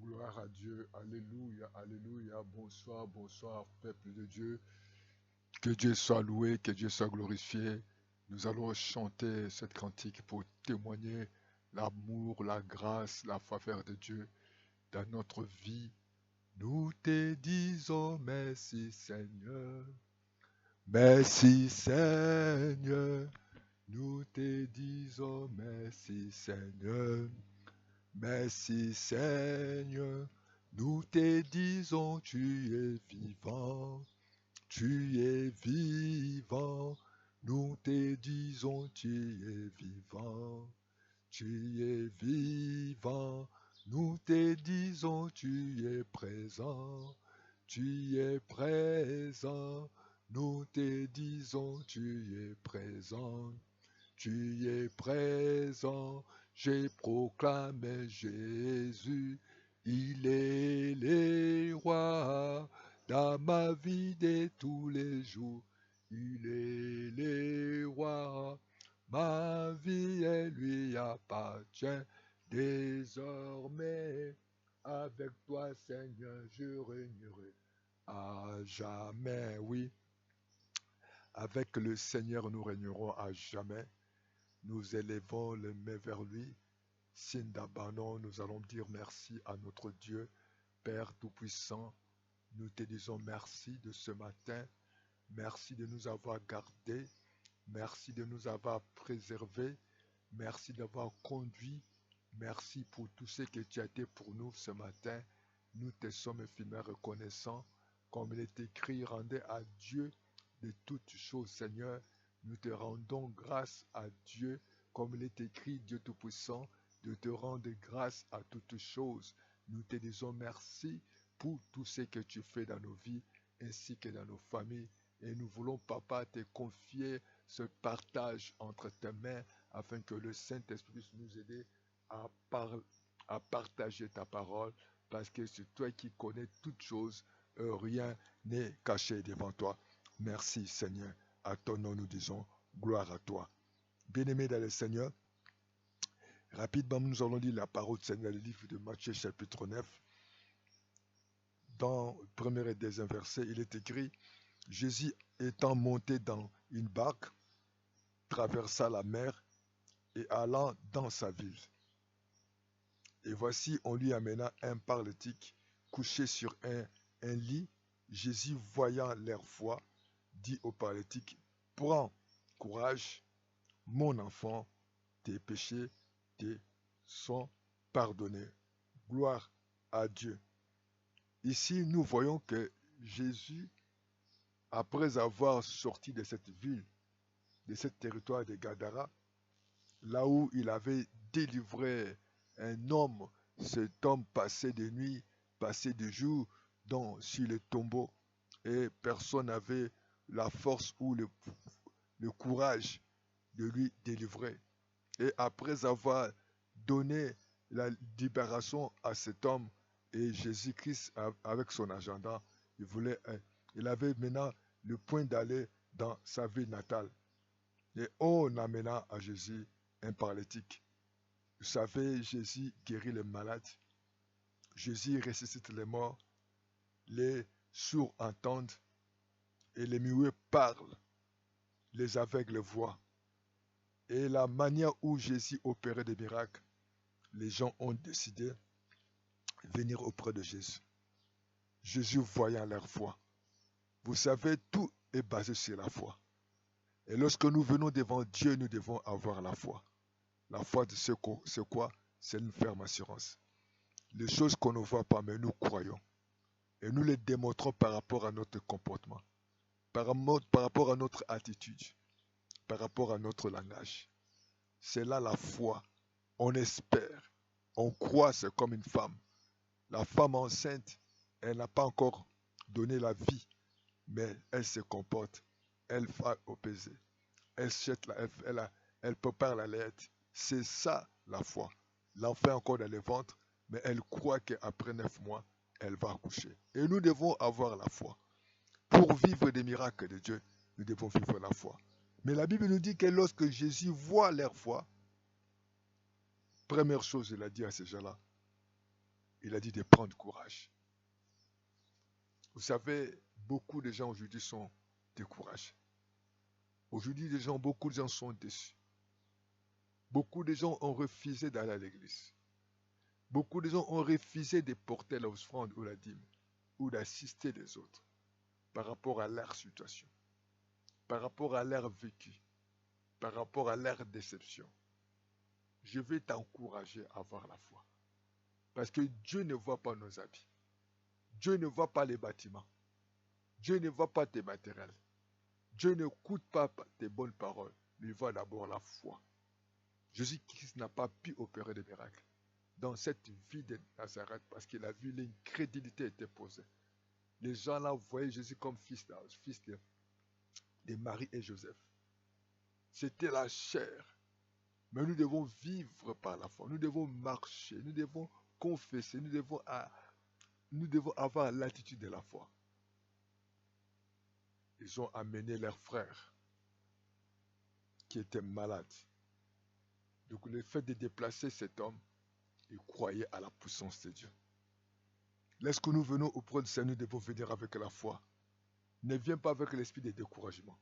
Gloire à Dieu, alléluia, alléluia, bonsoir, bonsoir, peuple de Dieu. Que Dieu soit loué, que Dieu soit glorifié. Nous allons chanter cette cantique pour témoigner l'amour, la grâce, la faveur de Dieu dans notre vie. Nous te disons merci Seigneur, merci Seigneur. Nous te disons merci Seigneur. Merci Seigneur, nous te disons tu es vivant, tu es vivant. Nous te disons tu es vivant, tu es vivant. Nous te disons tu es présent, tu es présent. Nous te disons tu es présent. Tu es présent, j'ai proclamé Jésus, il est le roi dans ma vie de tous les jours. Il est le roi, ma vie elle lui appartient désormais. Avec toi Seigneur, je régnerai à jamais, oui. Avec le Seigneur, nous régnerons à jamais. Nous élevons les mains vers lui. Signe d'abandon, nous allons dire merci à notre Dieu, Père Tout-Puissant. Nous te disons merci de ce matin. Merci de nous avoir gardés. Merci de nous avoir préservés. Merci d'avoir conduit. Merci pour tout ce que tu as été pour nous ce matin. Nous te sommes infiniment reconnaissants. Comme il est écrit, rendez à Dieu de toutes choses, Seigneur. Nous te rendons grâce à Dieu, comme il est écrit, Dieu Tout-Puissant, de te rendre grâce à toutes choses. Nous te disons merci pour tout ce que tu fais dans nos vies, ainsi que dans nos familles. Et nous voulons, Papa, te confier ce partage entre tes mains, afin que le Saint-Esprit puisse nous aider à, à partager ta parole, parce que c'est toi qui connais toutes choses, rien n'est caché devant toi. Merci Seigneur. À ton nom nous disons gloire à toi. Bien-aimés dans le Seigneur, rapidement nous allons lire la parole du Seigneur, le livre de Matthieu chapitre 9. Dans le premier et deuxième verset, il est écrit, Jésus étant monté dans une barque, traversa la mer et allant dans sa ville. Et voici, on lui amena un paralytique couché sur un lit. Jésus, voyant leur foi, dit au paralytique, prends courage, mon enfant, tes péchés te sont pardonnés. Gloire à Dieu. Ici, nous voyons que Jésus, après avoir sorti de cette ville, de ce territoire de Gadara, là où il avait délivré un homme, cet homme passait des nuits, passait des jours sur le tombeau, et personne n'avait la force ou le courage de lui délivrer. Et après avoir donné la libération à cet homme, et Jésus-Christ, avec son agenda, il avait maintenant le point d'aller dans sa ville natale. Et on amena à Jésus un paralytique. Vous savez, Jésus guérit les malades. Jésus ressuscite les morts. Les sourds entendent et les muets parlent. Les aveugles voient. Et la manière où Jésus opérait des miracles, les gens ont décidé de venir auprès de Jésus. Jésus voyant leur foi. Vous savez, tout est basé sur la foi. Et lorsque nous venons devant Dieu, nous devons avoir la foi. La foi, c'est quoi? C'est une ferme assurance. Les choses qu'on ne voit pas, mais nous croyons. Et nous les démontrons par rapport à notre comportement, par rapport à notre attitude, par rapport à notre langage. C'est là la foi. On espère. On croit, c'est comme une femme. La femme enceinte, elle n'a pas encore donné la vie, mais elle se comporte. Elle va au baiser. Elle jette elle prépare la lettre. C'est ça la foi. L'enfant est encore dans le ventre, mais elle croit qu'après 9 mois, elle va accoucher. Et nous devons avoir la foi. Pour vivre des miracles de Dieu, nous devons vivre la foi. Mais la Bible nous dit que lorsque Jésus voit leur foi, première chose, il a dit à ces gens-là, Il a dit de prendre courage. Vous savez, beaucoup de gens aujourd'hui sont découragés. Aujourd'hui, beaucoup de gens sont déçus. Beaucoup de gens ont refusé d'aller à l'église. Beaucoup de gens ont refusé de porter l'offrande ou la dîme ou d'assister les autres par rapport à leur situation, par rapport à leur vécu, par rapport à leur déception. Je vais t'encourager à avoir la foi. Parce que Dieu ne voit pas nos habits. Dieu ne voit pas les bâtiments. Dieu ne voit pas tes matériels. Dieu ne coûte pas tes bonnes paroles, mais il voit d'abord la foi. Jésus-Christ n'a pas pu opérer de miracles dans cette vie de Nazareth parce qu'il a vu l'incrédulité était posée. Les gens là voyaient Jésus comme fils de Marie et Joseph. C'était la chair. Mais nous devons vivre par la foi. Nous devons marcher. Nous devons confesser. Nous devons avoir l'attitude de la foi. Ils ont amené leurs frères qui étaient malades. Donc le fait de déplacer cet homme, il croyait à la puissance de Dieu. Lorsque nous venons auprès du Seigneur, nous devons venir avec la foi. Ne viens pas avec l'esprit de découragement.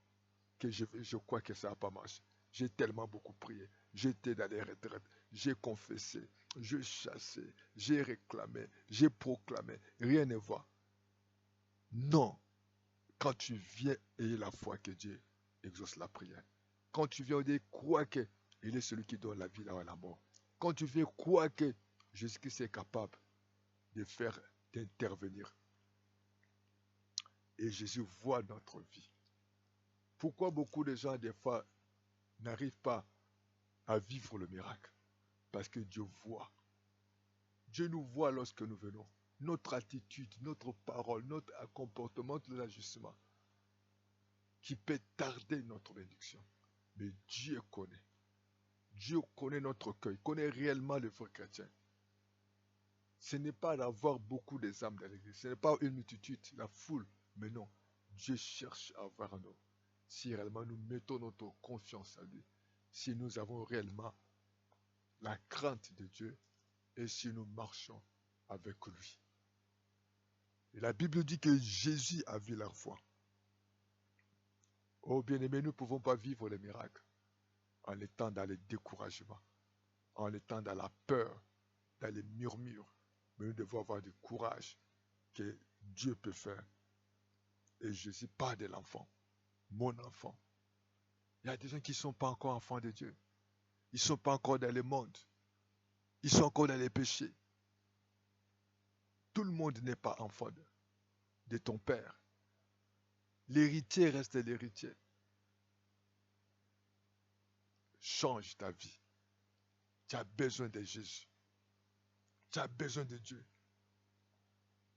Que je crois que ça n'a pas marché. J'ai tellement beaucoup prié. J'étais dans les retraites. J'ai confessé. J'ai chassé. J'ai réclamé. J'ai proclamé. Rien ne va. Non. Quand tu viens, ayez la foi que Dieu exauce la prière. Quand tu viens, on dit, crois qu'il est celui qui donne la vie là à la mort. Quand tu viens, crois que Jésus-Christ est capable de faire, d'intervenir. Et Jésus voit notre vie. Pourquoi beaucoup de gens, des fois, n'arrivent pas à vivre le miracle? Parce que Dieu voit. Dieu nous voit lorsque nous venons. Notre attitude, notre parole, notre comportement, notre ajustement, qui peut tarder notre bénédiction. Mais Dieu connaît. Dieu connaît notre cœur. Il connaît réellement le vrai chrétien. Ce n'est pas d'avoir beaucoup d'âmes dans l'église. Ce n'est pas une multitude, la foule. Mais non. Dieu cherche à avoir nous. Si réellement nous mettons notre confiance à lui. Si nous avons réellement la crainte de Dieu. Et si nous marchons avec lui. Et la Bible dit que Jésus a vu leur foi. Oh bien-aimés, nous ne pouvons pas vivre les miracles en étant dans le découragement, en étant dans la peur, dans les murmures. Mais nous devons avoir du courage que Dieu peut faire. Et Jésus parle de l'enfant, mon enfant. Il y a des gens qui ne sont pas encore enfants de Dieu. Ils ne sont pas encore dans le monde. Ils sont encore dans les péchés. Tout le monde n'est pas enfant de ton Père. L'héritier reste l'héritier. Change ta vie. Tu as besoin de Jésus. Tu as besoin de Dieu.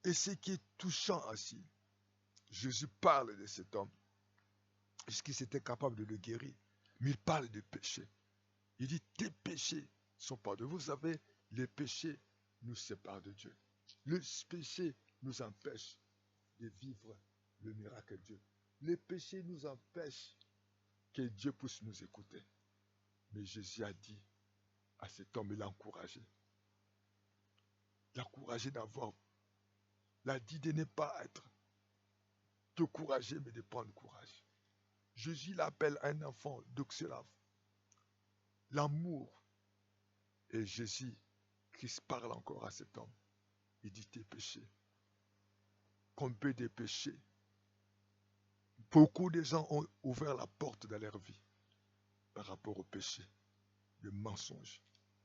Et ce qui est touchant aussi, Jésus parle de cet homme. Est-ce qu'il était capable de le guérir? Mais il parle de péché. Il dit, tes péchés sont pardonnés. Vous savez, les péchés nous séparent de Dieu. Le péché nous empêche de vivre le miracle de Dieu. Les péchés nous empêchent que Dieu puisse nous écouter. Mais Jésus a dit à cet homme, il l'a encouragé. Il l'a encouragé d'avoir. Il a dit de ne pas être découragé, mais de prendre courage. Jésus l'appelle un enfant d'Oxelave. L'amour. Et Jésus, Christ parle encore à cet homme. Il dit tes péchés. Combien de péchés. Beaucoup de gens ont ouvert la porte dans leur vie par rapport au péché, le mensonge,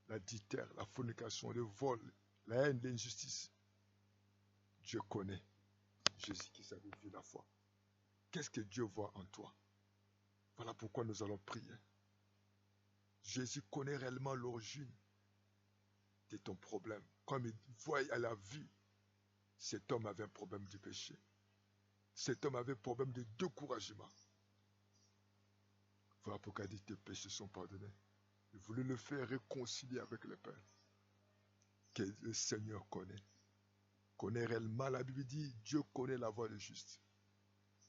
l'adultère, la fornication, le vol, la haine, l'injustice. Dieu connaît Jésus qui savait vivre la foi. Qu'est-ce que Dieu voit en toi? Voilà pourquoi nous allons prier. Jésus connaît réellement l'origine de ton problème. Comme il voit à la vue, cet homme avait un problème du péché. Cet homme avait un problème de découragement. Voilà pourquoi il dit tes péchés sont pardonnés. Il voulait le faire réconcilier avec le Père. Que le Seigneur connaît. Connaît réellement. La Bible dit Dieu connaît la voie des justes.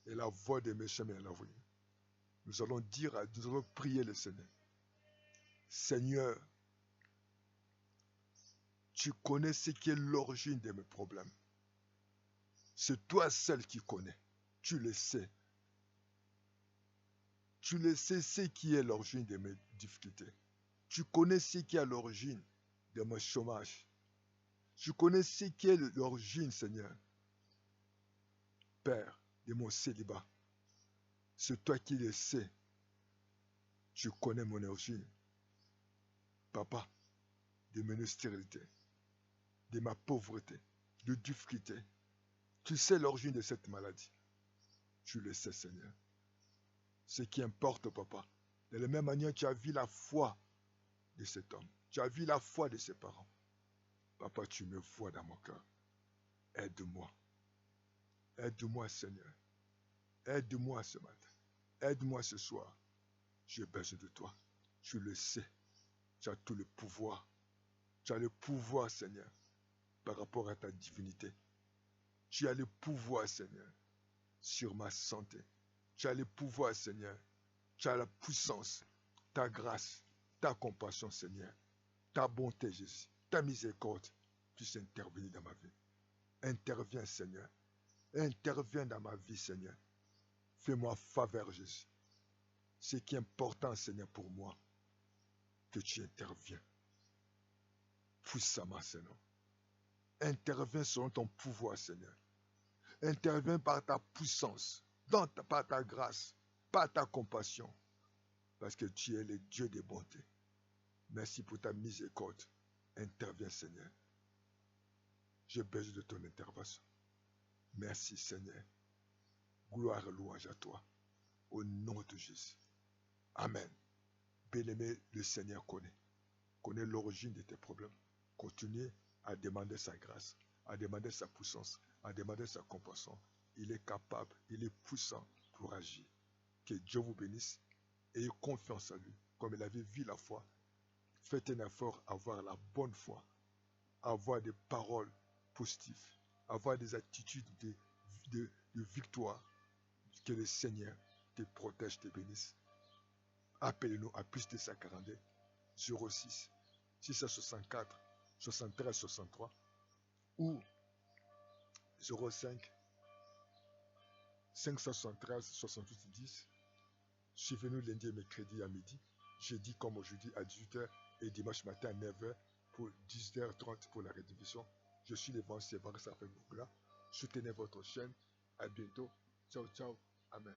Et la voie des méchants est l'envoyer. Nous allons prier le Seigneur. Seigneur, Tu connais ce qui est l'origine de mes problèmes. C'est toi seul qui connais. Tu le sais. Tu le sais ce qui est l'origine de mes difficultés. Tu connais ce qui est à l'origine de mon chômage. Tu connais ce qui est l'origine, Seigneur, Père, de mon célibat. C'est toi qui le sais. Tu connais mon origine. Papa, de mon stérilité, de ma pauvreté, de difficulté. Tu sais l'origine de cette maladie. Tu le sais, Seigneur. Ce qui importe, papa. De la même manière, tu as vu la foi de cet homme. Tu as vu la foi de ses parents. Papa, tu me vois dans mon cœur. Aide-moi. Aide-moi, Seigneur. Aide-moi ce matin. Aide-moi ce soir. J'ai besoin de toi. Tu le sais. Tu as tout le pouvoir. Tu as le pouvoir, Seigneur, par rapport à ta divinité. Tu as le pouvoir, Seigneur, sur ma santé. Tu as le pouvoir, Seigneur. Tu as la puissance, ta grâce, ta compassion, Seigneur. Ta bonté, Jésus. Ta miséricorde puisse intervenir dans ma vie. Interviens, Seigneur. Interviens dans ma vie, Seigneur. Fais-moi faveur, Jésus. Ce qui est important, Seigneur, pour moi, que tu interviens. Puissamment, Seigneur. Interviens selon ton pouvoir, Seigneur. Interviens par ta puissance, par ta grâce, par ta compassion. Parce que tu es le Dieu de bonté. Merci pour ta miséricorde. Interviens, Seigneur. J'ai besoin de ton intervention. Merci, Seigneur. Gloire et louange à toi. Au nom de Jésus. Amen. Bien-aimé, le Seigneur connaît l'origine de tes problèmes. Continue à demander sa grâce, à demander sa puissance, à demander sa compassion. Il est capable, il est puissant pour agir. Que Dieu vous bénisse. Ayez confiance en lui. Comme il avait vu la foi, faites un effort à avoir la bonne foi, à avoir des paroles positives, à avoir des attitudes de victoire. Que le Seigneur te protège, te bénisse. Appelez-nous à plus de 142 06 664 73 63 ou 05 573 68 10. Suivez-nous lundi et mercredi à midi, jeudi comme aujourd'hui à 18h et dimanche matin à 9h pour 10h30 pour la rediffusion. Je suis l'évangile Barça Bougla. Soutenez votre chaîne. À bientôt. Ciao, ciao. Amen.